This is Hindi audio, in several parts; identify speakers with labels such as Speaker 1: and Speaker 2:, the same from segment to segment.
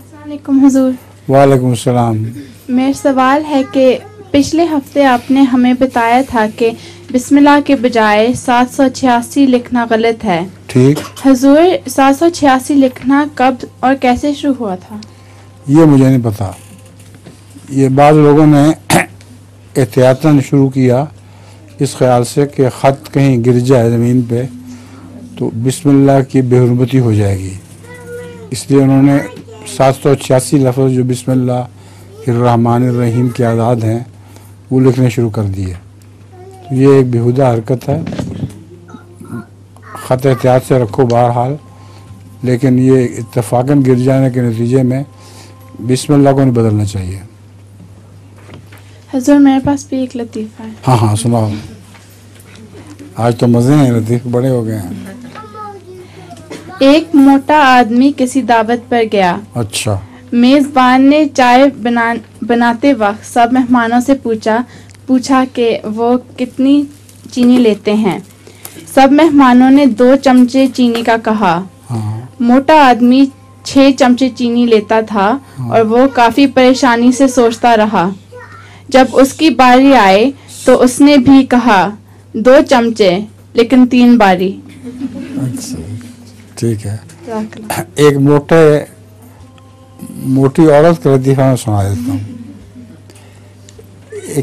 Speaker 1: अस्सलामुअलैकुम हुजूर।
Speaker 2: वालेकुम सलाम।
Speaker 1: मेरा सवाल है कि पिछले हफ्ते आपने हमें बताया था कि बिस्मिल्लाह के बजाय 786 लिखना गलत है।
Speaker 2: ठीक।
Speaker 1: हुजूर 786 लिखना कब और कैसे शुरू हुआ था?
Speaker 2: ये मुझे नहीं पता। ये बाद लोगों ने एहतियातन शुरू किया इस ख्याल से कि ख़त कहीं गिर जाए ज़मीन पे तो बिस्मिल्लाह की बेहुरमती हो जाएगी, इसलिए उन्होंने 786 लफ्ज़ जो बिस्मिल्लाहिर्रहमानिर्रहीम के आदाद हैं वो लिखने शुरू कर दिए। तो ये एक बेहुदा हरकत है। ख़त एहतियात से रखो बहरहाल, लेकिन ये इत्तफ़ाक़न गिर जाने के नतीजे में बिस्मिल्लाह को नहीं बदलना चाहिए।
Speaker 1: हुजूर मेरे पास भी एक लतीफ़ा है।
Speaker 2: हाँ हाँ सुनाओ। आज तो मज़े हैं, लतीफ़ बड़े हो गए हैं।
Speaker 1: एक मोटा आदमी किसी दावत पर गया।
Speaker 2: अच्छा।
Speaker 1: मेज़बान ने चाय बनाते वक्त सब मेहमानों से पूछा कि वो कितनी चीनी लेते हैं। सब मेहमानों ने 2 चमचे चीनी का कहा।
Speaker 2: हाँ।
Speaker 1: मोटा आदमी 6 चमचे चीनी लेता था।
Speaker 2: हाँ।
Speaker 1: और वो काफ़ी परेशानी से सोचता रहा। जब उसकी बारी आई तो उसने भी कहा 2 चमचे, लेकिन 3 बारी।
Speaker 2: अच्छा ठीक है। एक मोटी औरत का लतीफ़ा मैं सुना देता हूँ।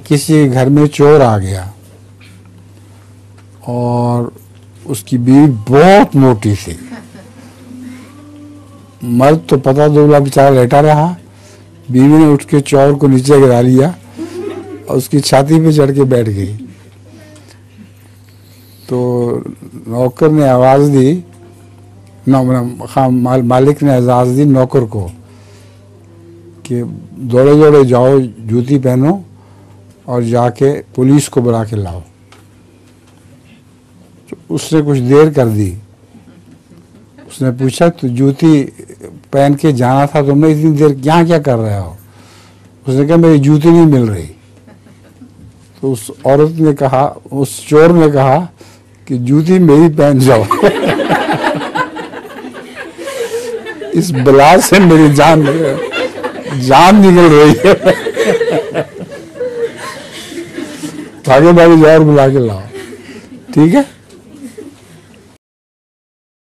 Speaker 2: किसी घर में चोर आ गया और उसकी बीवी बहुत मोटी थी। मर्द तो पता दुबला बेचारा लेटा रहा, बीवी ने उठ के चोर को नीचे गिरा लिया और उसकी छाती पे चढ़ के बैठ गई। तो नौकर ने आवाज़ दी, मालिक ने आवाज़ दी नौकर को कि दौड़े दौड़े जाओ, जूती पहनो और जाके पुलिस को बुला के लाओ। तो उसने कुछ देर कर दी। उसने पूछा तो जूती पहन के जाना था तुमने, इतनी देर यहाँ क्या कर रहे हो? उसने कहा मेरी जूती नहीं मिल रही। तो उस औरत ने कहा, उस चोर ने कहा कि जूती मेरी पहन जाओ। इस बला से मेरी जान निकल रही है। भागे भागे जाओ और बुला के लाओ। ठीक है।